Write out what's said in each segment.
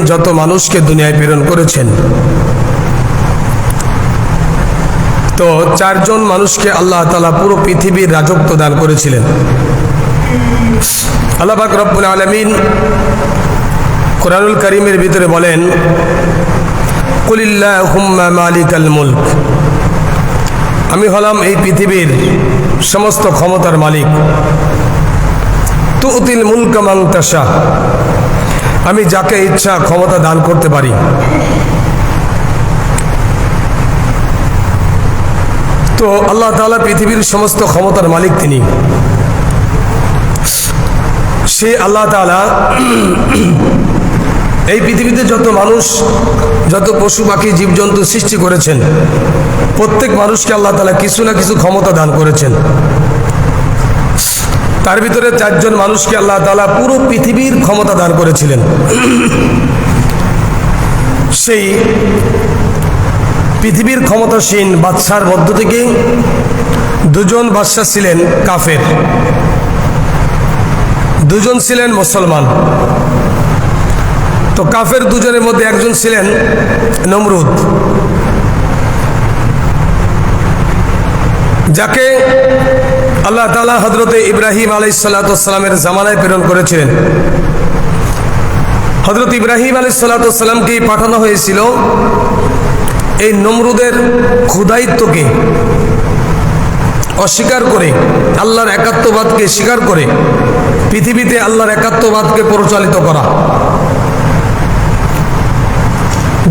যত মানুষকে দুনিয়ায় প্রেরণ করেছেন, তো চারজন মানুষকে আল্লাহ তাআলা পুরো পৃথিবীর রাজত্ব দান করেছিলেন। আল্লাহ পাক রব্বুল আলামিন কোরআনুল কারীমের ভিতরে বলেন, কুলিল্লাহুম্মা মালিকাল মুলক, আমি হলাম এই পৃথিবীর সমস্ত ক্ষমতার মালিক। তুতিল মুলকা মান তাশা, আমি যাকে ইচ্ছা ক্ষমতা দান করতে পারি। তো আল্লাহ তাআলা পৃথিবীর সমস্ত ক্ষমতার মালিক তিনি। সে আল্লাহ তাআলা এই পৃথিবীতে যত মানুষ, যত পশু পাখি জীবজন্তু সৃষ্টি করেছেন, প্রত্যেক মানুষকে আল্লাহ তাআলা কিছু না কিছু ক্ষমতা দান করেছেন। তার ভিতরে চারজন মানুষকে আল্লাহ তাআলা পুরো পৃথিবীর ক্ষমতা দান করেছিলেন। সেই পৃথিবীর ক্ষমতাসীন বাদশার মধ্য থেকে দুজন বাদশা ছিলেন কাফের, দুজন ছিলেন মুসলমান। তো কাফের দুজনের মধ্যে একজন ছিলেন নমরুদ, যাকে আল্লাহ তাআলা হযরতে ইব্রাহিম আলাইহিস সালাতু ওয়াস সালামের জামানায় প্রেরণ করেছিলেন। হযরত ইব্রাহিম আলাইহিস সালাতু ওয়াস সালামকে পাঠানো হয়েছিল এই নমরুদের খোদাইত্বকে অস্বীকার করে, আল্লাহর একাত্মবাদকে স্বীকার করে পৃথিবীতে আল্লাহর একাত্মবাদকে পরিচালিত করা।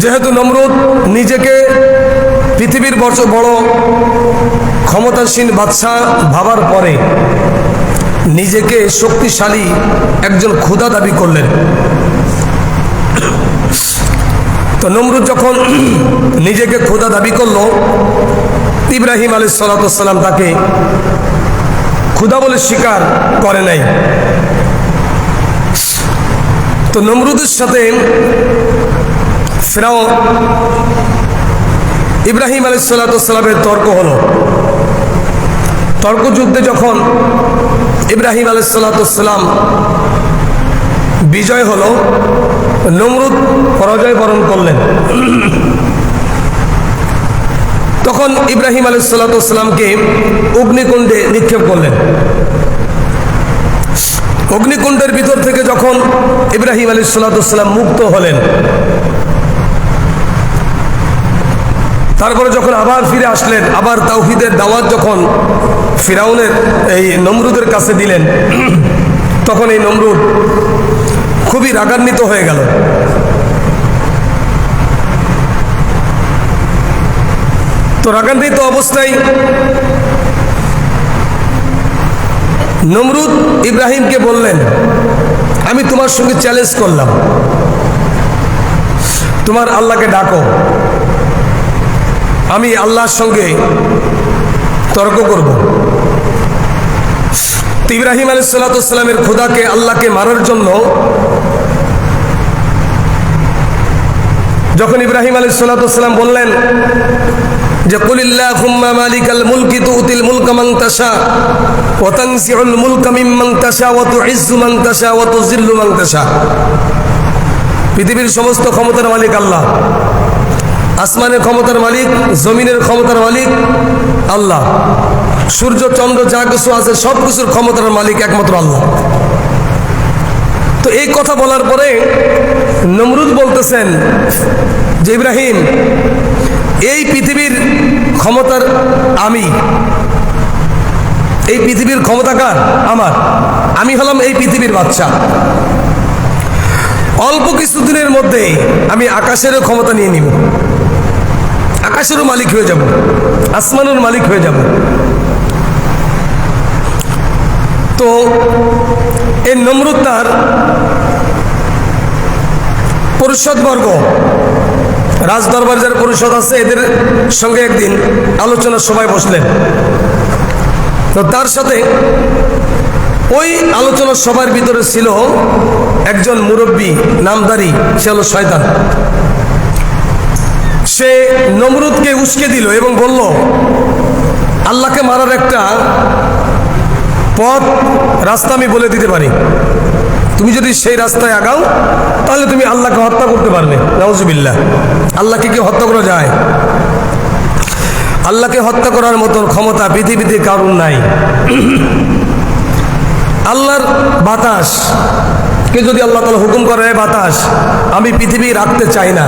যেহেতু নমরুদ নিজেকে পৃথিবীর বড় ক্ষমতাসীন বাদশা ভাবার পরে নিজেকে শক্তিশালী একজন খোদা দাবি করলেন। তো নমরুদ যখন নিজেকে খোদা দাবি করলো, ইব্রাহিম আলাইহিস সালাতু ওয়াস সালাম তাকে খোদা বলে স্বীকার করে নাই। তো নমরুদের সাথে ফিরআউন ইব্রাহিম আলাইহিস সালাতু ওয়াস সালামের তর্ক হলো। তর্ক যুদ্ধে যখন ইব্রাহিম আলাইহিস সালাতু ওয়াস সালাম বিজয় হলো, নমরুদ পরাজয় বরণ করলেন। তখন ইব্রাহিম আলাইহিস সালাতু ওয়াস সালামকে অগ্নিকুণ্ডে নিক্ষেপ করলেন। অগ্নিকুণ্ডের ভিতর থেকে যখন ইব্রাহিম আলাইহিস সালাতু ওয়াস সালাম মুক্ত হলেন, তারপরে যখন আবার ফিরে আসলেন, আবার তাওহীদের দাওয়াত যখন ফিরআউনের এই নমরুদের কাছে দিলেন, তখন এই নমরুদ খুবই রাগান্বিত হয়ে গেল। তো রাগান্বিত অবস্থায় নমরুদ ইব্রাহিমকে বললেন, আমি তোমার সঙ্গে চ্যালেঞ্জ করলাম, তোমার আল্লাহকে ডাকো, আমি আল্লাহর সঙ্গে তর্ক করব। তো ইব্রাহিম আলাইহিস সালাতু ওয়াস সালামের খোদাকে, আল্লাহকে মারার জন্য যখন ইব্রাহিম আলাইহিস সালাতু ওয়াস সালাম বললেন যে কুলিল্লাহুম্মা মালিকাল মুলকি তুতিল মুলকা মান তাশা ওয়া তানজিউল মুলকা মিম্মান তাশা ওয়া তুইজ্জু মান তাশা ওয়া তুযিল্লু মান তাশা, পৃথিবীর সমস্ত ক্ষমতার মালিক আল্লাহ, আসমানের ক্ষমতার মালিক, জমিনের ক্ষমতার মালিক আল্লাহ, সূর্য চন্দ্র যা কিছু আছে সব কিছুর ক্ষমতার মালিক একমাত্র আল্লাহ। তো এই কথা বলার পরে নমরুদ বলতেছেন যে ইব্রাহিম, এই পৃথিবীর ক্ষমতার আমি, এই পৃথিবীর ক্ষমতা কার? আমার। আমি হলাম এই পৃথিবীর বাদশা। অল্প কিছুদিনের মধ্যে আমি আকাশেরও ক্ষমতা নিয়ে নিব, আকাশেরও মালিক হয়ে যাব, আসমানের মালিক হয়ে যাব। তো এই নমরুদ তার পরিষদবর্গ, রাজদরবার যার পরিষদ আছে, এদের সঙ্গে একদিন আলোচনার সভায় বসলেন। তো তার সাথে ওই আলোচনার সভার ভিতরে ছিল একজন মুরব্বী নামধারী, সে হলো শয়তান। সে নমরুদকে উস্কে দিল এবং বলল, আল্লাহকে মারার একটা পথ রাস্তা আমি বলে দিতে পারি, তুমি যদি সেই রাস্তায় আগাও তাহলে তুমি আল্লাহকে হত্যা করতে পারবে। নাউজুবিল্লাহ। আল্লাহকে কি হত্যা করা যায়? আল্লাহকে হত্যা করার মতন ক্ষমতা পৃথিবীতে কারণ নাই। আল্লাহর বাতাস কে যদি আল্লাহ তাআলা হুকুম করে, বাতাস আমি পৃথিবী রাখতে চাই না,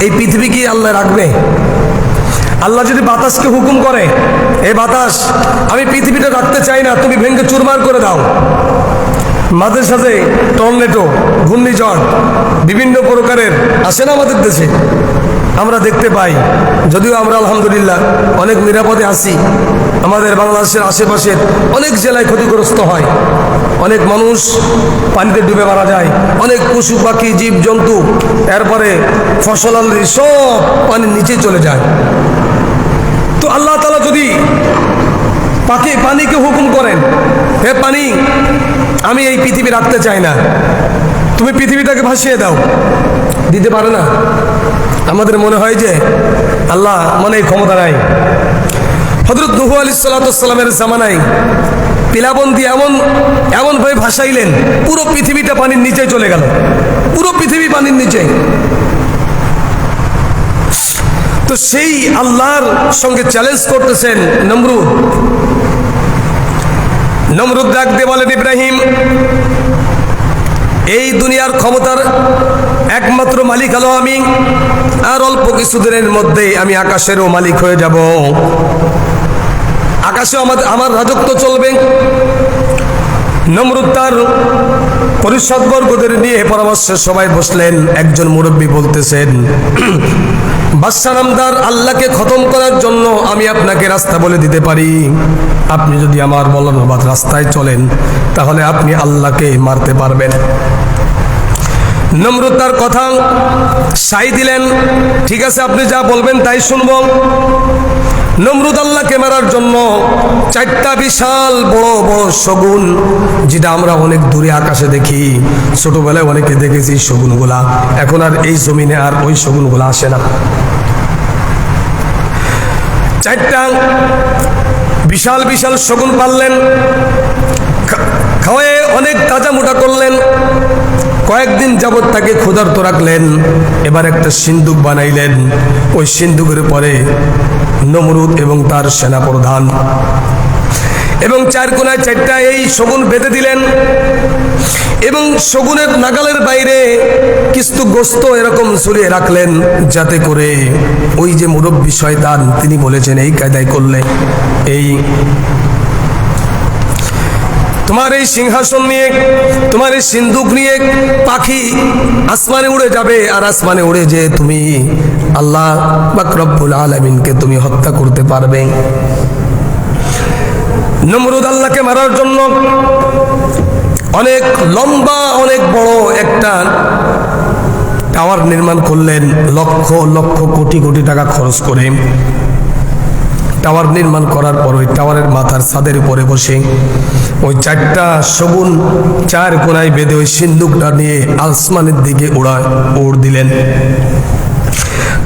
এই পৃথিবী কি আল্লাহ রাখবে? আল্লাহ যদি বাতাসকে হুকুম করে, এই বাতাস আমি পৃথিবীটা রাখতে চাই না, তুমি ভেঙে চুরমার করে দাও। মাঝে সাথে টর্নেডো, ঘূর্ণিঝড় বিভিন্ন প্রকারের আসে না আমাদের দেশে, আমরা দেখতে পাই। যদিও আমরা আলহামদুলিল্লাহ অনেক নিরাপদে আছি, আমাদের বাংলাদেশের আশেপাশের অনেক জেলায় ক্ষতিগ্রস্ত হয়, অনেক মানুষ পানিতে ডুবে মারা যায়, অনেক পশু পাখি জীব জন্তু, এরপরে ফসলাদি সব পানির নিচে চলে যায়। তো আল্লাহ তাআলা যদি পানিকে হুকুম করেন, হে পানি আমি এই পৃথিবী রাখতে চাই না, তুমি পৃথিবীটাকে ভাসিয়ে দাও, দিতে পারে না। আমাদের মনে হয় যে আল্লাহ মনে ক্ষমতা নাই। হযরত নূহ আলাইহিস সালামের জামানায় পিলাবন্দি এমনভাবে ভাসাইলেন, পুরো পৃথিবীটা পানির নিচে চলে গেল, পুরো পৃথিবী পানির নিচে। তো সেই আল্লাহর সঙ্গে চ্যালেঞ্জ করতেছেন নমরুদ ডাক দিয়ে বলেন, ইব্রাহিম এই দুনিয়ার ক্ষমতার একমাত্র মালিক হলো আমি, আর অল্প কিছুদিনের মধ্যে আমি আকাশেরও মালিক হয়ে যাব, আকাশে আমার রাজত্ব চলবে। নমরুদ তার পরিষদবর্গদের নিয়ে পরামর্শে সবাই বসলেন। একজন মুরব্বী বলতেছেন, বাদশা নামদার আল্লাহকে খতম করার জন্য আমি আপনাকে রাস্তা বলে দিতে পারি, আপনি যদি আমার বলানো রাস্তায় চলেন তাহলে আপনি আল্লাহকে মারতে পারবেন। নমরুদ তার কথা সাই দিলেন, ঠিক আছে আপনি যা বলবেন তাই শুনব। নমরুদ আল্লাহকে মারার জন্য 4টা বিশাল বড় বড় শগুন, যেটা আমরা অনেক দূরে আকাশে দেখি, ছোটবেলায় অনেকে দেখেছি শগুনগুলা, এখন আর এই জমিনে আর ওই শগুনগুলা আসে না। 4টা বিশাল বিশাল শগুন পাললেন, খাওয়ায় অনেক তাজা মোটা করলেন, কয়েকদিন যাবৎ তাকে ক্ষুধার্ত রাখলেন। এবার একটা সিন্দুক বানাইলেন, ওই সিন্দুকের পরে নমরুদ এবং তার সেনাপ্রধান এবং 4 কোণায় 4টা এই শগুন বেঁধে দিলেন, এবং শগুনের নাগালের বাইরে কিছু গোস্ত এরকম ঝুলিয়ে রাখলেন, যাতে করে ওই যে মুরব্বী শয়তান তিনি বলেছেন এই কায়দায় করলে এই তোমার এই সিংহাসন নিয়ে, তোমার এই সিন্দুক নিয়ে পাখি আসমানে উড়ে যাবে, আর আসমানে উড়ে যে তুমি আল্লাহ পাক রব্বুল আলামিনকে তুমি হত্যা করতে পারবে। নমরুদ আল্লাহকে মারার জন্য অনেক লম্বা অনেক বড় একটা টাওয়ার নির্মাণ করলেন, লক্ষ লক্ষ কোটি কোটি টাকা খরচ করে। টাওয়ার নির্মাণ করার পর ওই টাওয়ারের মাথার ছাদের উপরে বসে ওই 4টা শগুন 4 কোণায় বেঁধে ওই সিন্দুকটা নিয়ে আসমানের দিকে উড় দিলেন।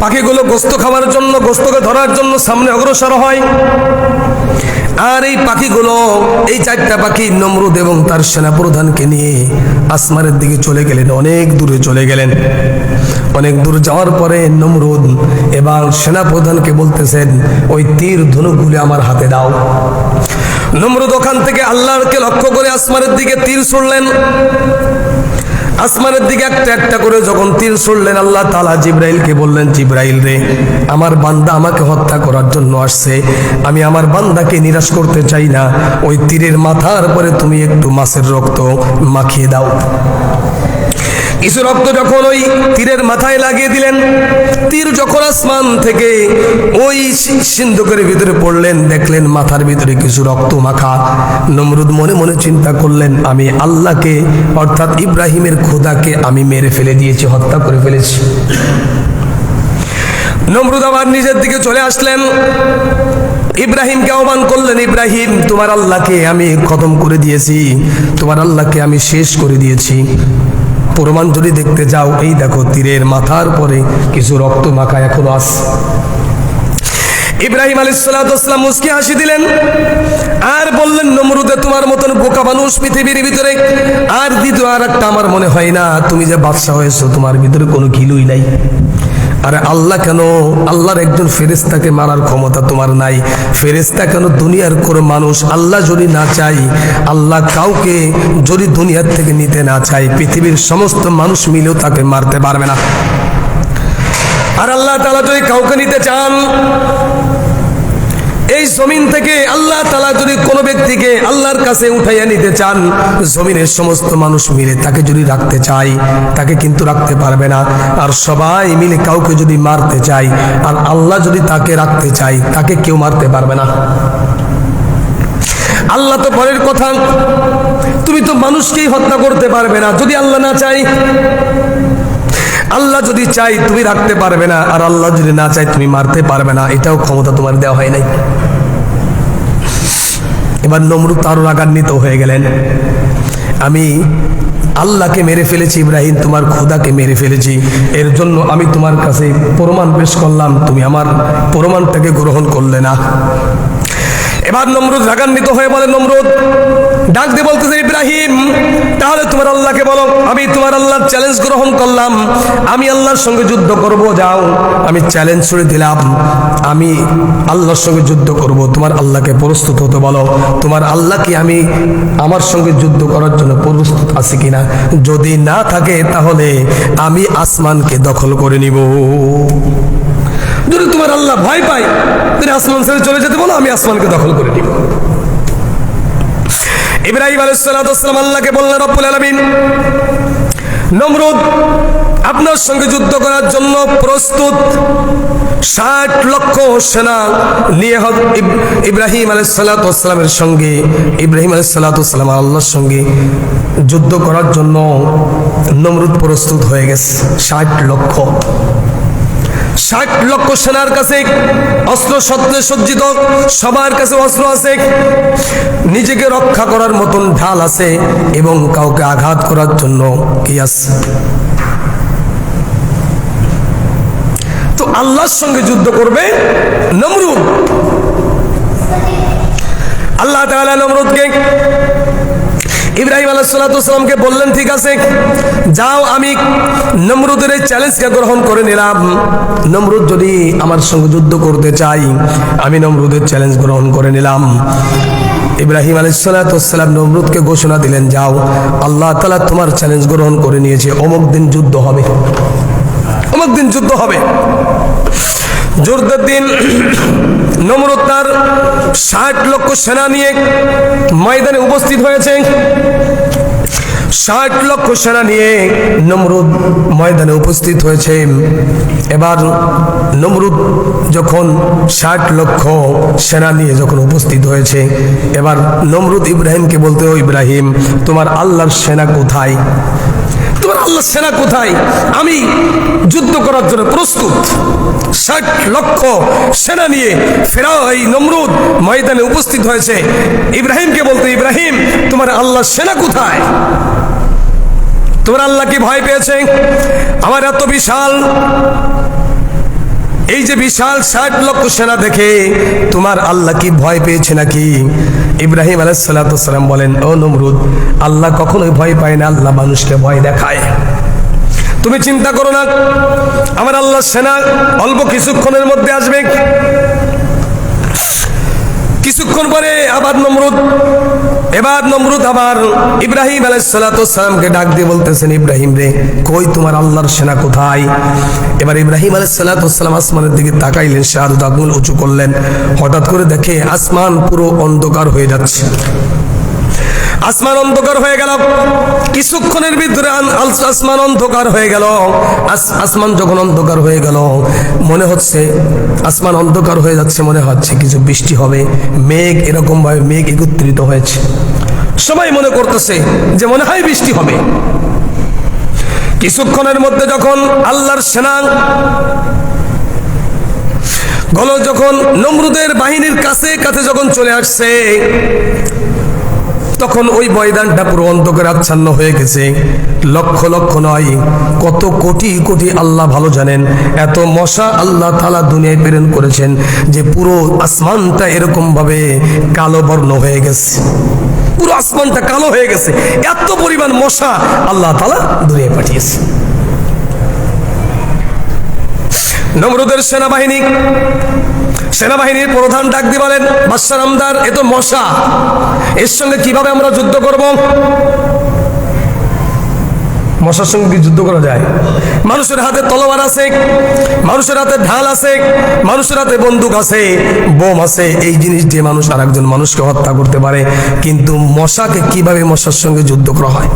পাখিগুলো গোস্ত খাওয়ার জন্য, গোস্তকে ধরার জন্য সামনে অগ্রসর হয়, আর এই পাখিগুলো, এই 4টা পাখি নমরুদ এবং তার সেনাপ্রধানকে নিয়ে আসমানের দিকে চলে গেলেন, অনেক দূরে চলে গেলেন। অনেক দূর যাওয়ার পরে নমরুদ এবং সেনাপ্রধানকে বলতেছেন, ওই তীর ধনুকগুলি আমার হাতে দাও। নমরুদ ওখান থেকে আল্লাহকে লক্ষ্য করে আসমানের দিকে তীর ছুড়লেন। আসমানের দিকে একটা একটা করে যখন তীর ছুড়লেন, আল্লাহ তাআলা জিবরাইলকে বললেন, জিবরাইল রে, আমার বান্দা আমাকে হত্যা করার জন্য আসছে, আমি আমার বান্দাকে নিরাশ করতে চাই না, ওই তীরের মাথার পরে তুমি একটু মাছের রক্ত মাখিয়ে দাও। কিছু রক্ত যখন ওই তীরের মাথায় লাগিয়ে দিলেন, তীর যখন আসমান থেকে ওই সিন্ধুকের ভিতরে পড়লেন, দেখলেন মাথার ভিতরে কিছু রক্ত মাখা। নমরুদ মনে মনে চিন্তা করলেন, আমি আল্লাহকে অর্থাৎ ইব্রাহিমের খোদাকে আমি মেরে ফেলে দিয়েছি, হত্যা করে ফেলেছি। নমরুদ আবার নিজের দিকে চলে আসলেন, ইব্রাহিমকে আহ্বান করলেন, ইব্রাহিম তোমার আল্লাহকে আমি খতম করে দিয়েছি, তোমার আল্লাহকে আমি শেষ করে দিয়েছি, প্রমাণ যদি দেখতে যাও এই দেখো তীরের মাথার পরে কিছু রক্ত মাখা এখনো আছে। ইব্রাহিম আলাইহিস সালাতু ওয়াস সালাম মুস্কি হাসি দিলেন আর বললেন, নমরুদে তোমার মতন বোকা মানুষ পৃথিবীর ভিতরে আর দ্বিতীয় আর একটা আমার মনে হয় না। তুমি যে বাদশা হয়েছো তোমার ভিতরে কোনো ঘিলুই নাই। আরে আল্লাহ কেন, আল্লাহর একজন ফেরেশতাকে মারার ক্ষমতা তোমার নাই? ফেরেশতা কেন, দুনিয়ার কোনো মানুষ আল্লাহ যদি না চাই, আল্লাহ কাউকে যদি দুনিয়ার থেকে নিতে না চাই, পৃথিবীর সমস্ত মানুষ মিলেও তাকে মারতে পারবে না। আর আল্লাহ তাআলা যদি কাউকে নিতে চান, এই জমিন থেকে আল্লাহ তাআলা যদি কোনো ব্যক্তিকে আল্লাহর কাছে উঠাইয়া নিতে চান, জমিনের সমস্ত মানুষ মিলে তাকে যদি রাখতে চায়, তাকে কিন্তু রাখতে পারবে না। আর সবাই মিলে কাউকে যদি মারতে চায়, আর আল্লাহ যদি তাকে রাখতে চায়, তাকে কেউ মারতে পারবে না। আল্লাহ তো পরের কথা, তুমি তো মানুষকেই হত্যা করতে পারবে না যদি আল্লাহ না চাই। আল্লাহ যদি চাই তুমি রাখতে পারবে না, আর আল্লাহ যদি না চাই তুমি মারতে পারবে না, এটাও ক্ষমতা তোমার দেওয়া হয় নাই। এবার নমরুদ আরো রাগান্বিত হয়ে গেলেন, আমি আল্লাহকে মেরে ফেলেছি, ইব্রাহিম তোমার খোদাকে মেরে ফেলেছি, এর জন্য আমি তোমার কাছে প্রমাণ পেশ করলাম, তুমি আমার প্রমাণটাকে গ্রহণ করলে না। এবার নমরুদ রাগান্বিত হয়ে বলে, নমরুদ ডাক দিয়ে বলতেছে, ইব্রাহিম তাহলে তোমার আল্লাহকে বলো, আমি তোমার আল্লাহর চ্যালেঞ্জ গ্রহণ করলাম, আমি আল্লাহর সঙ্গে যুদ্ধ করব। যাও, আমি চ্যালেঞ্জ ছুড়ে দিলাম, আমি আল্লাহর সঙ্গে যুদ্ধ করব। তোমার আল্লাহকে প্রস্তুত হতে বলো, তোমার আল্লাহ কি আমি আমার সঙ্গে যুদ্ধ করার জন্য প্রস্তুত আছে কিনা। যদি না থাকে তাহলে আমি আসমানকে দখল করে নিব। যদি তোমার আল্লাহ ভয় পায় তুমি আসমান ছেড়ে চলে যেতে বলো, আমি আসমানকে দখল করে নিব। ইব্রাহিম আলাইহিস সালাতু ওয়াস সালাম আল্লাহকে বললেন, রব্বুল আলামিন, নমরুদ আপনার সঙ্গে যুদ্ধ করার জন্য প্রস্তুত, 60 লক্ষ সেনা নিয়ে ইব্রাহিম আলাইহিস সালাতু ওয়াস সালামের সঙ্গে, ইব্রাহিম আলাইহিস সালাতু ওয়াস সালাম আল্লাহর সঙ্গে যুদ্ধ করার জন্য নমরুদ প্রস্তুত হয়ে গেছে। 60 লক্ষ সেনার কাছে অস্ত্র শস্ত্রে সজ্জিত, সবার কাছে অস্ত্র আছে, নিজেকে রক্ষা করার মতন ঢাল আছে, এবং কাউকে আঘাত করার জন্য কি আছে। তো আল্লাহর সঙ্গে যুদ্ধ করবে নমরুদ। আল্লাহ তাআলা নমরুদকে, ইব্রাহিম আলাইহিস সালাতু ওয়াস সালামকে বললেন, ঠিক আছে যাও, আমি নমরুদের এই চ্যালেঞ্জকে গ্রহণ করে নিলাম। নমরুদ যদি আমার সঙ্গে যুদ্ধ করতে চাই, আমি নমরুদের চ্যালেঞ্জ গ্রহণ করে নিলাম। ইব্রাহিম আলাইহিস সালাতু ওয়াস সালাম নমরুদকে ঘোষণা দিলেন, যাও, আল্লাহ তাআলা তোমার চ্যালেঞ্জ গ্রহণ করে নিয়েছে, অমুক দিন যুদ্ধ হবে, অমুক দিন যুদ্ধ হবে। যুদ্ধের দিন নমরুদ তার 60 লক্ষ সেনা নিয়ে ময়দানে উপস্থিত হয়েছে। 60 লক্ষ সেনা নিয়ে নমরুদ ময়দানে উপস্থিত হয়েছে। এবার নমরুদ যখন 60 লক্ষ সেনা নিয়ে যখন উপস্থিত হয়েছে, এবার নমরুদ ইব্রাহিমকে বলতে, ও ইব্রাহিম, তোমার আল্লাহর সেনা কোথায়? তোমার আল্লাহর সেনা কোথায়? আমি যুদ্ধ করার জন্য প্রস্তুত। 60 লক্ষ সেনা নিয়ে ফেরাও এই নমরুদ ময়দানে উপস্থিত হয়েছে। ইব্রাহিমকে বলতে, ইব্রাহিম, তোমার আল্লাহর সেনা কোথায়? তোমার আল্লাহ কি ভয় পেয়েছে? আমার এত বিশাল, এই যে বিশাল 60 লক্ষ সেনা দেখে তোমার আল্লাহ কি ভয় পেয়েছে নাকি? ইব্রাহিম আলাইহিস সালাতু ওয়াস সালাম বলেন, ও নমরুদ, আল্লাহ কখনোই ভয় পায় না, আল্লাহ মানুষকে ভয় দেখায়। তুমি চিন্তা করো না, আমার আল্লাহর সেনা অল্প কিছুক্ষণের মধ্যে আসবে। কিছুক্ষণ পরে আবার নমরুদ আবার ইব্রাহিম আলাইহিস সালাতু ওয়াস সালামকে ডাক দিয়ে বলতেছেন, ইব্রাহিম রে, কই তোমার আল্লাহর সেনা কোথায়? এবার ইব্রাহিম আলাইহিস সালাতু ওয়াস সালাম আসমানের দিকে তাকাইলেন, শাহাদাত আঙ্গুল উঁচু করলেন। হঠাৎ করে দেখে আসমান পুরো অন্ধকার হয়ে যাচ্ছে। আসমান অন্ধকার হয়ে গেল, কিছুক্ষণের ভিতরে আসমান অন্ধকার হয়ে গেল। আসমান যখন অন্ধকার হয়ে গেল, মনে হচ্ছে আসমান অন্ধকার হয়ে যাচ্ছে, মনে হচ্ছে কিছু বৃষ্টি হবে। মেঘ এরকম ভাবে মেঘ একত্রিত হয়েছে, সবাই মনে করতেছে যে মনে হয় বৃষ্টি হবে। কিছুক্ষণের মধ্যে যখন আল্লাহর সেনা গলো, যখন নমরুদের বাহিনীর কাছে কাছে যখন চলে আসছে, তখন ওই ময়দানটা পুরো অন্ধকারে আচ্ছন্ন হয়ে গেছে। লক্ষ লক্ষ নয়, কত কোটি কোটি আল্লাহ ভালো জানেন, এত মশা আল্লাহ তাআলা দুনিয়ায় প্রেরণ করেছেন যে পুরো আসমানটা এরকম ভাবে কালো বর্ণ হয়ে গেছে, পুরো আসমানটা কালো হয়ে গেছে। এত পরিমাণ মশা আল্লাহ তাআলা দুনিয়ায় পাঠিয়েছে। নমরুদের সেনাবাহিনীর প্রধান ডাক দিয়ে বলেন, বাদশাহ নামদার, এ তো মশা, এর সঙ্গে কিভাবে আমরা যুদ্ধ করব? মশার সঙ্গে কি যুদ্ধ করা যায়? মানুষের হাতে তলোয়ার আছে, মানুষের হাতে ঢাল আছে, মানুষের হাতে বন্দুক আছে, বোম আছে, এই জিনিস দিয়ে মানুষ আর একজন মানুষকে হত্যা করতে পারে, কিন্তু মশাকে কিভাবে মশার সঙ্গে যুদ্ধ করা হয়?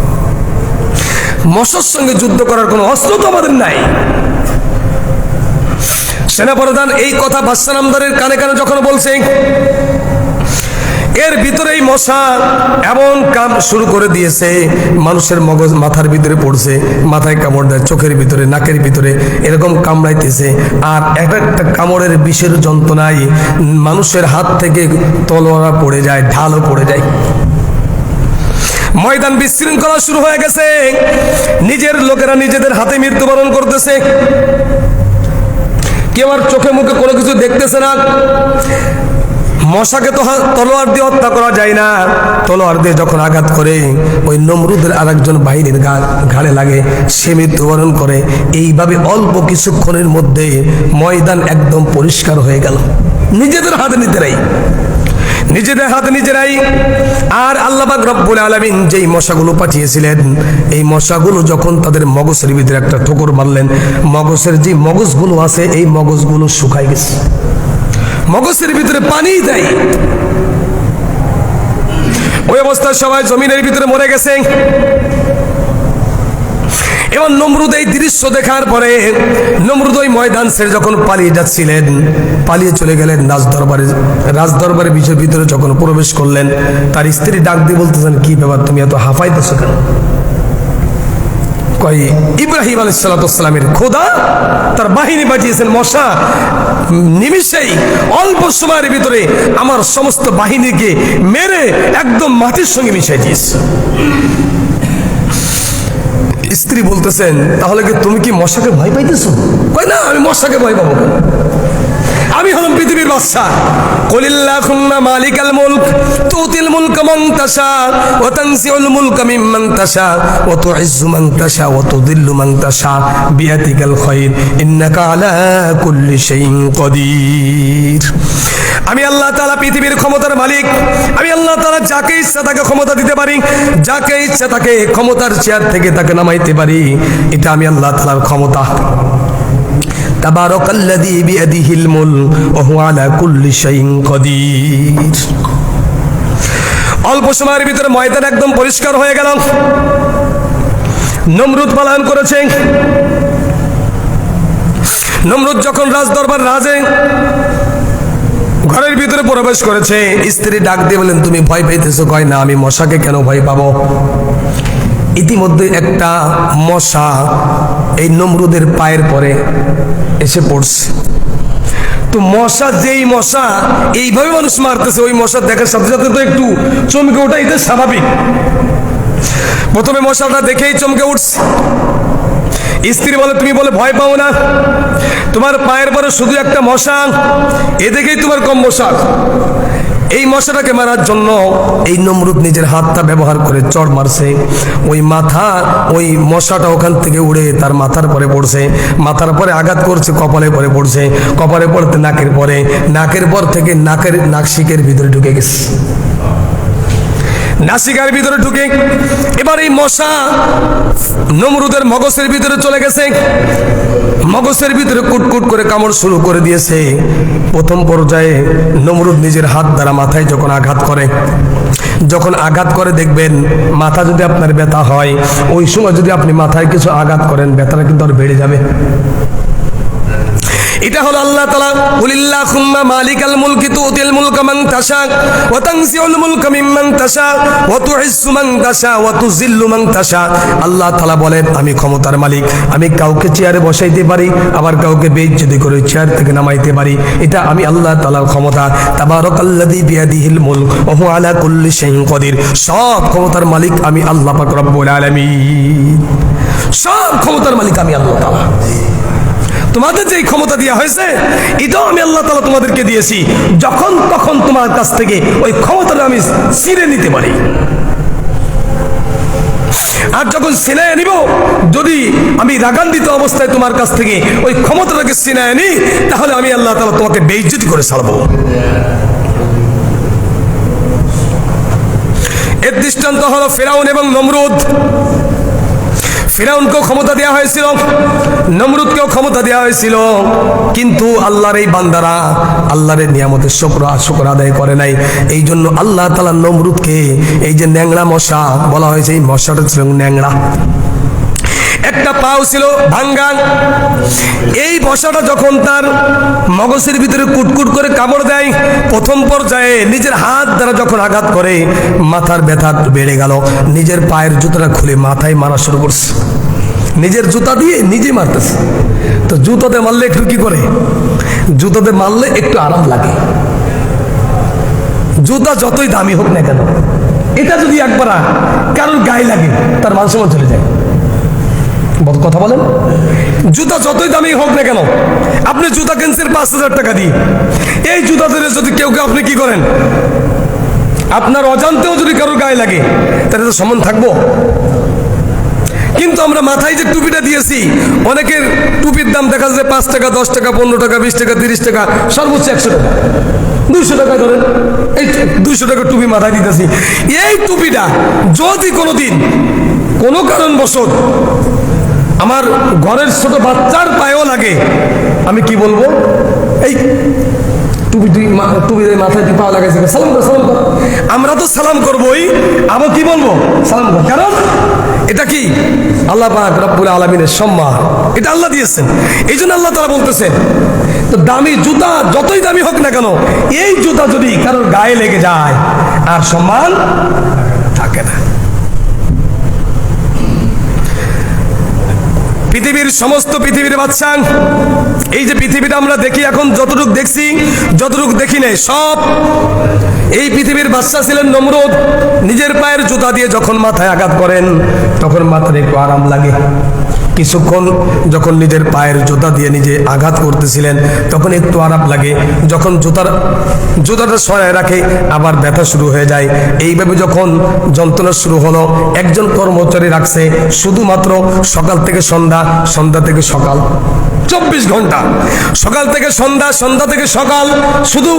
মশার সঙ্গে যুদ্ধ করার কোনো অস্ত্র তো আমাদের নাই। সেনাপ্রধান এই কথা বাদশাহ নামদারের কানে কানে যখন বলছে, এর ভিতরেই মশা এমন কাম শুরু করে দিয়েছে, মানুষের মগজ মাথার ভিতরে পড়ছে, মাথায় কামড় দেয়, চোখের ভিতরে, নাকের ভিতরে এরকম কামড়াইতেছে, আর একটা কামড়ের বিষের যন্ত্রণায় মানুষের হাত থেকে তলোয়ার পড়ে যায়, ঢালও পড়ে যায়। ময়দান বিশৃঙ্খলা শুরু হয়ে গেছে, নিজের লোকেরা নিজেদের হাতে মৃত্যুবরণ করতেছে, কেউ আর চোখে মুখে কোনো কিছু দেখতেছে না। মশাকে তো তলোয়ার দিয়ে হত্যা করা যায় না, তলোয়ার দিয়ে যখন আঘাত করে ওই নমরুদের আরেকজন বাহিনীর ঘাড়ে লাগে, সে মৃত্যুবরণ করে। এইভাবে অল্প কিছুক্ষণের মধ্যে ময়দান একদম পরিষ্কার হয়ে গেল, নিজেদের হাতে নিজেরাই। আর আল্লাহ পাক রব্বুল আলামিন যেই মশাগুলো পাঠিয়েছিলেন, এই মশাগুলো যখন তাদের মগজের ভিতরে একটা ঠোকর মারলেন, মগজের যে মগজগুলো আছে এই মগজগুলো শুকায় গেছে, মগজের ভিতরে পানি দেয়। ওই অবস্থায় সবাই জমিনের ভিতরে মরে গেছে। এবং নমরুদ এই দৃশ্য দেখার পরে নমরুদ ওই ময়দান ছেড়ে যখন পালিয়ে যাচ্ছিলেন, পালিয়ে চলে গেলেন রাজদরবারের ভিতরে যখন প্রবেশ করলেন, তার স্ত্রী ডাক দিয়ে বলতেছেন, কি ব্যাপার, তুমি এত হাঁপাইতেছো কেন? কই, ইব্রাহিম আলাইহিস সালামের খোদা তার বাহিনী পাঠিয়েছেন, মশা নিমিষেই অল্প সময়ের ভিতরে আমার সমস্ত বাহিনীকে মেরে একদম মাটির সঙ্গে মিশিয়ে দিয়েছে। স্ত্রী বলতেছেন, তাহলে কি তুমি কি মশাকে ভয় পাইতেছো? কই না, আমি মশাকে ভয় পাবো কেন? আমি হলাম পৃথিবীর বাদশা। কুলিল্লাহুম্মা মালিকাল মুলক তুতিল মুলকা মান তাশা ওয়া তানজিউল মুলকা মিম্মান তাশা ওয়া তুইজ্জু মান তাশা ওয়া তুযিল্লু মান তাশা বিয়াদিকাল খায়র ইন্নাকা আলা কুল্লি শাইইন কাদির। আমি আল্লাহ তাআলা পৃথিবীর ক্ষমতার মালিক। আমি আল্লাহ তাআলা যাকে ইচ্ছা তাকে ক্ষমতা দিতে পারি, যাকে ইচ্ছা তাকে ক্ষমতার চেয়ার থেকে তাকে নামাইতে পারি। এটা আমি আল্লাহ তাআলার ক্ষমতা। তাবারাকাল্লাযী বিয়াদিহিল মুলক ওয়া হুয়া আলা কুল্লি শাইইন কাদির। অল্প সময়ের ভিতরে ময়দান একদম পরিষ্কার হয়ে গেল। নমরুদ পালায়ন করেছে। নমরুদ যখন রাজদরবার রাজে ঘরের ভিতরে প্রবেশ করেছে, স্ত্রী ডাক দিয়ে বলেন, তুমি ভয় পাইতেছো? কয় না, আমি মশাকে কেন ভয় পাবো? ইতিমধ্যে একটা মশা এই নমরুদের পায়ের পরে এসে পড়ছে। তো মশা, যেই মশা এইভাবে মানুষ মারতেছে, ওই মশা দেখার সাথে সাথে তো একটু চমকে ওঠা এটা স্বাভাবিক। প্রথমে মশাটা দেখেই চমকে উঠছে। স্ত্রী বলে, তুমি বলে ভয় পাও না? তোমার পায়ের পরে শুধু একটা মশা, এ দেখেই তোমার কম মশা। এই মশাটাকে মারার জন্য এই নমরুদ নিজের হাতটা ব্যবহার করে চড় মারছে। ওই মশাটা ওখান থেকে উড়ে তার মাথার পরে পড়ছে, মাথার পরে আঘাত করছে, কপালে পরে পড়ছে, কপালে পড়তে নাকের পরে, নাকের পর থেকে নাসিকের ভিতরে ঢুকে গেছে, নাসিকার ভিতরে ঢুকে এবার এই মশা নমরুদের মগজের ভিতরে চলে গেছে। মগজের ভিতরে কুটকুট করে কামড় শুরু করে দিয়েছে। প্রথম পর্যায়ে নমরুদ নিজের হাত দ্বারা মাথায় যখন আঘাত করে দেখবেন, মাথা যদি আপনার ব্যথা হয়, ওই সময় যদি আপনি মাথায় কিছু আঘাত করেন, ব্যথাটা কিন্তু আর বেড়ে যাবে। এটা হলো আল্লাহ তাআলা কুলিল্লাহুম্মা মালিকাল মুলকি তুতিল মুলকা মান তাশা ওয়া তানসিউল মুলকা মিম্মান তাশা ওয়া তুইজ্জু মান তাশা ওয়া তুযিল্লু মান তাশা। আল্লাহ তাআলা বলেন আমি ক্ষমতার মালিক, আমি কাউকে চেয়ারে বসাইতে পারি, আবার কাউকে বেইজ্জতি করে চেয়ার থেকে নামাইতে পারি। এটা আমি আল্লাহ তাআলার ক্ষমতা। তাবারাকাল্লাযী বিয়াদিহিল মুলক ওয়া হুয়া আলা কুল্লি শাইইন কাদির। সব ক্ষমতার মালিক আমি আল্লাহ পাক রব্বুল আলামিন। সব ক্ষমতার মালিক আমি আল্লাহ তাআলা। তোমাদের যে ক্ষমতা দেওয়া হয়েছে এটাও আমি আল্লাহ তাআলা তোমাদেরকে দিয়েছি, যখন তখন তোমার কাছ থেকে ওই ক্ষমতাটা আমি ছিনিয়ে নিতে পারি। আর যখন ছিনিয়ে নিব, যদি আমি রাগান্বিত অবস্থায় তোমার কাছ থেকে ওই ক্ষমতাটাকে ছিনিয়ে নিই, তাহলে আমি আল্লাহ তাআলা তোমাকে বেইজ্জতি করে ছাড়বো। এর দৃষ্টান্ত হলো ফিরআউন এবং নমরুদ। ফিরআউনকেও ক্ষমতা দেওয়া হয়েছিল, নমরুদকেও ক্ষমতা দেওয়া হয়েছিল, কিন্তু আল্লাহর এই বান্দারা আল্লাহর নিয়ামতের শুকর আদায় করে নাই। এই জন্য আল্লাহ তাআলা নমরুদকে এই যে ন্যাংরা মশা বলা হয়েছে, এই মশাটা ছিল ন্যাংরা, একটা পাও ছিল ভাঙ্গা। এই মশাটা যখন তার মগজের ভিতরে কুটকুট করে কামড় দেয়, প্রথম পর্যায়ে নিজের হাত দ্বারা যখন আঘাত করে মাথার ব্যথা বেড়ে গেল, নিজের পায়ের জুতোটা খুলে মাথায় মারা শুরু করছে, নিজের জুতা দিয়ে নিজে মারতেছে। তো জুতোতে মারলে একটু কি করে, জুতোতে মারলে একটু আরাম লাগে। জুতা যতই দামি হোক না কেন, এটা যদি একবার কারোর গায়ে লাগে তার মান সম্মান চলে যায়। কথা বলেন, জুতা যতই দামি হোক না কেন, আপনি জুতা কিনছেন 5,000 টাকা দিয়ে, এই জুতা ধরে যদি কেউ আপনি কি করেন, আপনার অজান্তেও যদি কারোর গায়ে লাগে, তাহলে তো সম্মান থাকবো। কিন্তু আমরা মাথায় যে টুপিটা দিয়েছি, অনেকের টুপির দাম দেখা যায় 5 টাকা, 10 টাকা, 15 টাকা, 20 টাকা, 30 টাকা, সর্বোচ্চ 100 টাকা, 200 টাকা ধরেন। এই 200 টাকা টুপি মাথায় দিতেছি। এই টুপিটা যদি কোনোদিন কোনো কারণবশত আমার ঘরের ছোট বাচ্চার পায়েও লাগে, আমি কি বলবো, এই টুপি মাথায় দিয়ে পাওয়া লাগাইছে, সালাম কর, সালাম কর। আমরা তো সালাম করবোই, আবার কি বলবো, সালাম কর। কারণ এটা কি আল্লাহ পাক রব্বুল আলামিনের সম্মান, এটা আল্লাহ দিয়েছেন। এই জন্য আল্লাহ তাআলা বলতেছেন, তো দামি জুতা যতই দামি হোক না কেন, এই জুতা যদি কারোর গায়ে লেগে যায় আর সম্মান থাকে না। পৃথিবীর সমস্ত পৃথিবীর বাদশা, এই যে পৃথিবীটা আমরা দেখি এখন, যতটুকু দেখছি যতটুকু দেখি নাই, সব এই পৃথিবীর বাদশা ছিলেন নমরুদ। নিজের পায়ের জুতা দিয়ে যখন মাথায় আঘাত করেন, তখন মাথায় একটু আরাম লাগে। কিছুক্ষণ যখন নিজের পায়ের জুতা দিয়ে নিজে আঘাত করতেছিলেন, তখন একটু আরাম লাগে। যখন জুতাটা সরায় রাখে, আবার ব্যথা শুরু হয়ে যায়। এইভাবে যখন যন্ত্রণা শুরু হলো, একজন কর্মচারী রাখছে শুধুমাত্র সকাল থেকে সন্ধ্যা, সন্ধ্যা থেকে সকাল, 24 ঘন্টা, সকাল থেকে সন্ধ্যা, সন্ধ্যা থেকে সকাল, শুধু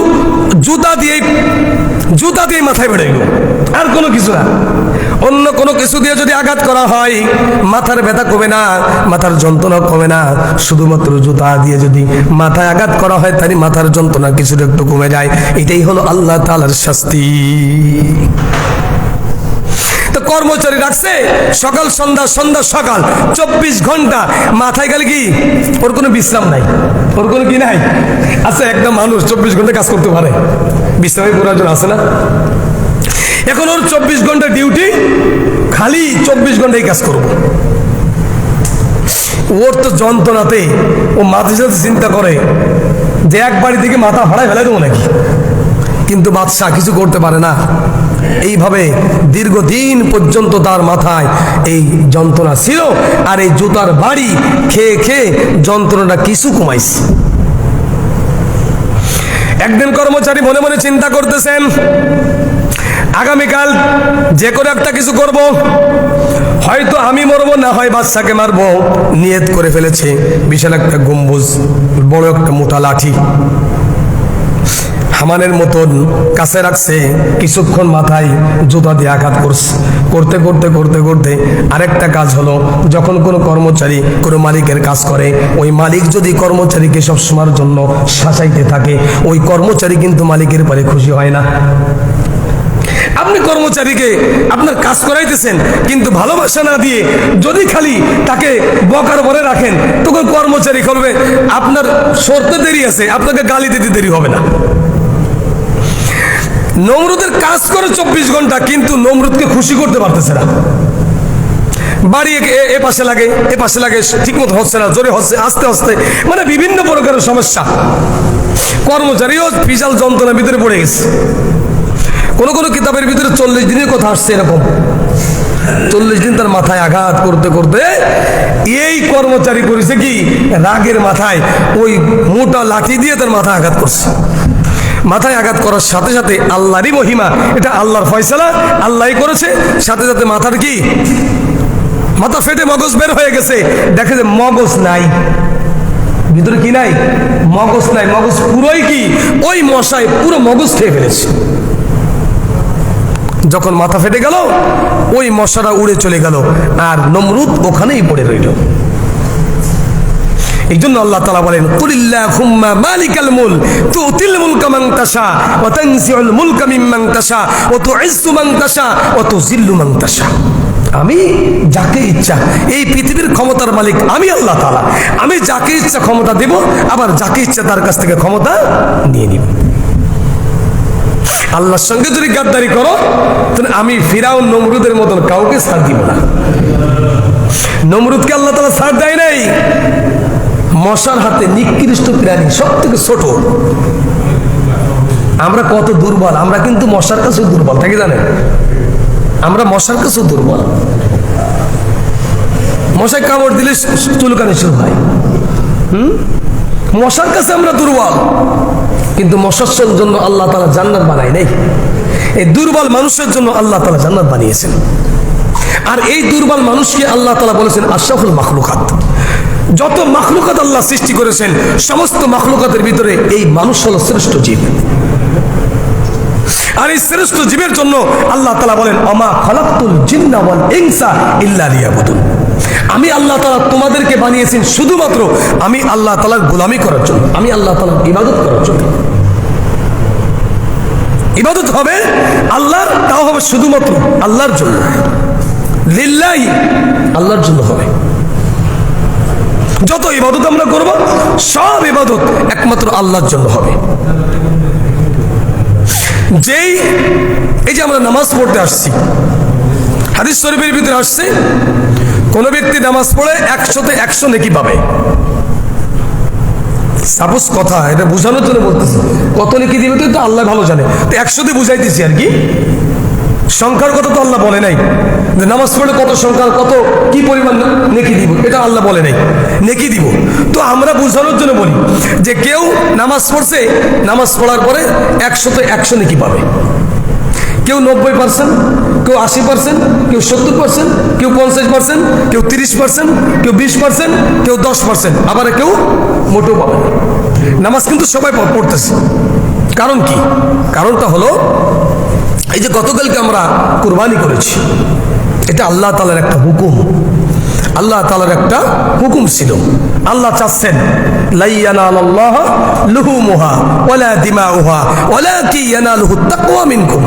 জুতা দিয়ে মাথায় বেড়ে গেল, আর কোনো কিছু না। অন্য কোনো কিছু দিয়ে যদি আঘাত করা হয়, মাথার ব্যথা কমে না, মাথার যন্ত্রণা কমে না। শুধুমাত্র জুতা দিয়ে যদি মাথায় আঘাত করা হয়, তারই মাথার যন্ত্রণা কিছুটা একটু কমে যায়। এটাই হলো আল্লাহ তাআলার শাস্তি। তো কর্মচারী রাখছে সকাল সন্ধ্যা, সন্ধ্যা সকাল, 24 ঘন্টা। মাথায় গেলে কি ওর কোনো বিশ্রাম নাই, ওর কোনো কি নাই? আচ্ছা, একটা মানুষ 24 ঘন্টা কাজ করতে পারে, বিশ্রামের প্রয়োজন আছে না? এখন ওর 24 ঘন্টা ডিউটি, খালি 24 ঘন্টাই কাজ করবো। ওর তো যন্ত্রণাতে ও মাঝে সাথে চিন্তা করে যে এক বাড়ি থেকে মাথা ভাড়ায় ফেলে দেবো নাকি। কিন্তু বাদশা কিছু করতে পারে না। এইভাবে দীর্ঘদিন পর্যন্ত তার মাথায় এই যন্ত্রণা ছিল, আর এই জুতার বাড়ি খেয়ে খেয়ে যন্ত্রণাটা কিছু কমাইছে। একদিন কর্মচারী মনে মনে চিন্তা করতেছেন, আগামীকাল যে কোনো একটা কিছু করব, হয়তো আমি মরবো, না হয় বাদশাকে মারবো। নিয়ত করে ফেলেছে, বিশাল একটা গম্বুজ, বড় একটা মোটা লাঠি, হামানের মতন কাছে রাখছে। কিছুক্ষণ মাথায় জুতা দিয়ে আঘাত করতে করতে করতে করতে আরেকটা কাজ হলো, যখন কোনো কর্মচারী কোনো মালিকের কাজ করে, ওই মালিক যদি কর্মচারীকে সবসময়ের জন্য শাসাইতে থাকে, ওই কর্মচারী কিন্তু মালিকের পরে খুশি হয় না। আপনি কর্মচারীকে আপনার কাজ করাইতেছেন, কিন্তু ভালোবাসা না দিয়ে যদি খালি তাকে বকার ভরে রাখেন, তখন কর্মচারী করবে আপনার সরতে দেরি আছে, আপনাকে গালি দিতে দেরি হবে না। নমরুদের কাজ করে 24 ঘন্টা, কিন্তু নমরুদকে খুশি করতে পারতেছে না। বাড়ি এ পাশে লাগে, এ পাশে লাগে, ঠিক মতো হচ্ছে না, জোরে হচ্ছে, আস্তে আস্তে, মানে বিভিন্ন প্রকারের সমস্যা। কর্মচারীও বিশাল যন্ত্রণার ভিতরে পড়ে গেছে। কোন কোন কিতাবের ভিতরে 40 দিনের কথা আসছে, এরকম 40 দিন তার মাথায় আঘাত করতে করতে এই কর্মচারী করেছে কি, রাগের মাথায় ওই মোটা লাঠি দিয়ে তার মাথায় আঘাত করছে। মাথায় আঘাত করার সাথে সাথে আল্লাহরই মহিমা, এটা আল্লাহর ফয়সালা, আল্লাহই করেছে। সাথে সাথে মাথার কি, মাথা ফেটে মগজ বের হয়ে গেছে। দেখে যে মগজ নাই, ভিতরে কি নাই, মগজ নাই। মগজ পুরোই কি, ওই মশায় পুরো মগজ খেয়ে ফেলেছে। যখন মাথা ফেটে গেল, ওই মশারা উড়ে চলে গেল, আর নমরুদ ওখানেই পড়ে রইল। এই জন্য আল্লাহ তাআলা বলেন, কুলিল্লাহুম্মা মালিকাল মুলক তুতিল মুলকা মান তাশা ওয়া তানজিউল মুলকা মিম্মান তাশা ওয়া তুইজ্জু মান তাশা ওয়া তুযিল্লু মান তাশা। আমি যাকে ইচ্ছা, এই পৃথিবীর ক্ষমতার মালিক আমি আল্লাহ তাআলা। আমি যাকে ইচ্ছা ক্ষমতা দেব, আবার যাকে ইচ্ছা তার কাছ থেকে ক্ষমতা নিয়ে নিব। আল্লাহর সঙ্গে যদি গাদ্দারি করো, তাহলে আমি ফিরাউন নমরুদের মতন কাউকে ছাড় দিব না। নমরুদকে আল্লাহ তাআলা ছাড় দেয় নাই। মশার হাতে নিকৃষ্ট প্রাণী, সব থেকে ছোট। আমরা কত দুর্বল, আমরা কিন্তু মশার কাছে দুর্বল থাকি, জানেন? আমরা মশার কাছে দুর্বল। মশায় কামড় দিলে চুলকানি শুরু হয়। মশার কাছে আমরা দুর্বল, কিন্তু মশার জন্য আল্লাহ তাআলা জান্নাত বানায় নাই। এই দুর্বল মানুষের জন্য আল্লাহ তাআলা জান্নাত বানিয়েছেন। আর এই দুর্বল মানুষকে আল্লাহ তাআলা বলেছেন আশরাফুল মাখলুকাত। যত মাখলুকাত আল্লাহ সৃষ্টি করেছেন, সমস্ত মাখলুকাতের ভিতরে এই মানুষ হলো শ্রেষ্ঠ জীব। আর এই শ্রেষ্ঠ জীবের জন্য আল্লাহ তাআলা বলেন, ওমা খালাকতুল জিন্না ওয়াল ইনসা ইল্লা লিয়াবুদুন। আমি আল্লাহ তাআলা তোমাদেরকে বানিয়েছেন শুধুমাত্র আমি আল্লাহ তাআলার গোলামি করার জন্য, আমি আল্লাহ তাআলার ইবাদত করার জন্য। ইবাদত হবে আল্লাহর, তাও হবে শুধুমাত্র আল্লাহর জন্য, লিল্লাহি, আল্লাহর জন্য হবে। যত ইবাদত আমরা করব, সব ইবাদত একমাত্র আল্লাহর জন্য হবে। যেই এই যে আমরা নামাজ পড়তে আসছি, হাদিস শরীফের ভিতরে আসছে, কোন ব্যক্তি নামাজ পড়ে 100-তে 100 নেকি পাবে। সাপোজ কথা, এটা বোঝানোর জন্য বলতেছি, কত নেকি দিবে তো আল্লাহ ভালো জানে, তো 100 দিয়ে বুঝাইতেছি আর কি। সংখ্যার কথা তো আল্লাহ বলে নাই যে নামাজ পড়লে কত সংখ্যার কত কি পরিমাণ নেকি দিব, এটা আল্লাহ বলে নাই। নেকি দিব তো আমরা বোঝানোর জন্য বলি যে কেউ নামাজ পড়ছে, নামাজ পড়ার পরে 100-তে 100 নেকি পাবে। কেউ 90%, কেউ 80%, কেউ 70%, কেউ 50%, কেউ 30%, কেউ 20%, কেউ 10%, আবার কেউ মোটেও পাবে না। নামাজ কিন্তু সবাই পড়তেছে। কারণ কি? কারণটা হলো এই যে গতকালকে আমরা কুরবানি করেছি, এটা আল্লাহ তাআলার একটা হুকুম। আল্লাহ তাআলার একটা হুকুম ছিল। আল্লাহ চাচ্ছেন লা ইয়ানালাল্লাহু লুহুমুহা ওয়ালা দিমাউহা ওয়ালাকি ইয়ানালুহুত তাকওয়া মিনকুম।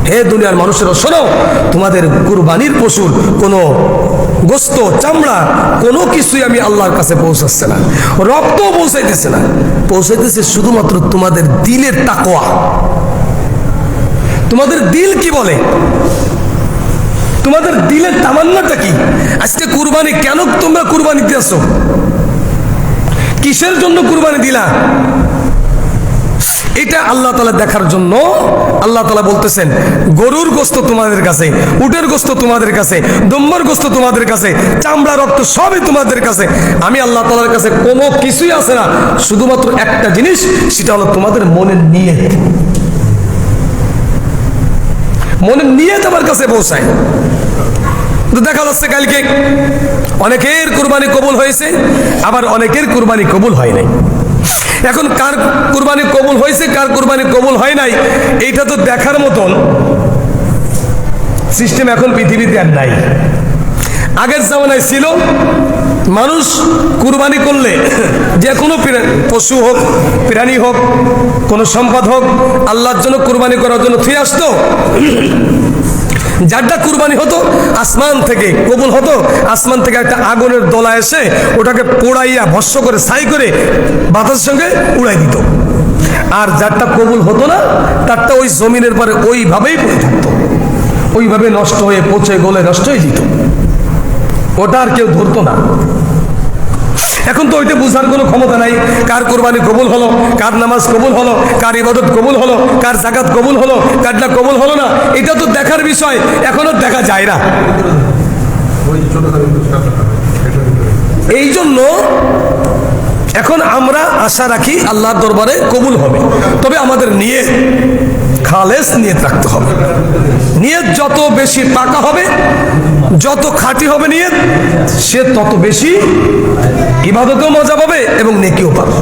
হে দুনিয়ার মানুষেরা শোনো, তোমাদের কুরবানির পশুর কোনো গোস্ত, চামড়া, কোনো কিছুই আমি আল্লাহর কাছে পৌঁছাচ্ছে না, রক্তও পৌঁছাইতেছে না, পৌঁছাইতেছে শুধুমাত্র তোমাদের দিলের তাকওয়া। তোমাদের দিল কি বলে, তোমাদের দিলের তামান্নাটা কি? আজকে কুরবানি কেন তোমরা কুরবানি দিয়েছ? কিসের জন্য কুরবানি দিলা? এটা আল্লাহ তাআলা দেখার জন্য আল্লাহ তাআলা বলতেছেন, গরুর গোস্ত তোমাদের কাছে, উটের গোস্ত তোমাদের কাছে, দুম্বার গোস্ত তোমাদের কাছে, চামড়া রক্ত সবই তোমাদের কাছে। আমি আল্লাহ তাআলার কাছে কোনো কিছুই আছে না, শুধুমাত্র একটা জিনিস, সেটা হলো তোমাদের মনের নিয়ত। মনের নিয়ত আমার কাছে পৌঁছায়। তো দেখা যাচ্ছে কালকে অনেকের কুরবানি কবুল হয়েছে, আবার অনেকের কুরবানি কবুল হয় নাই। এখন কার কুরবানি কবুল হয়েছে, কার কুরবানি কবুল হয় নাই, এইটা তো দেখার মতন সিস্টেম এখন পৃথিবীতে আর নাই। আগের জামানায় ছিল, মানুষ কুরবানি করলে যে যে কোনো পশু হোক, প্রাণী হোক, কোনো সম্পদ হোক, আল্লাহর জন্য কুরবানি করার জন্য ফিরে আসতো। যারটা কুরবানি হতো আসমান থেকে কবুল হতো, আসমান থেকে একটা আগুনের দোলা এসে ওটাকে পোড়াইয়া ভস্ম করে ছাই করে বাতাসের সঙ্গে উড়াই দিত। আর যারটা কবুল হতো না তারটা ওই জমিনের পরে ওইভাবেই পড়ে থাকতো, ওইভাবে নষ্ট হয়ে পচে গলে নষ্ট হয়ে যেত, ওটা আর কেউ ধরতো না। এখন তো ওইটা বুঝার কোনো ক্ষমতা নাই, কার কোরবানি কবুল হলো, কার নামাজ কবুল হলো, কার ইবাদত কবুল হলো, কার যাকাত কবুল হলো, কারটা কবুল হলো না, এটা তো দেখার বিষয়, এখনো দেখা যায় না। এই জন্য এখন আমরা আশা রাখি আল্লাহর দরবারে কবুল হবে, তবে আমাদের নিয়ত খালেস নিয়ত রাখতে হবে। নিয়ত যত বেশি পাকা হবে, যত খাঁটি হবে নিয়ত, সে তত বেশি ইবাদতেও মজা পাবে এবং নেকিও পাবে।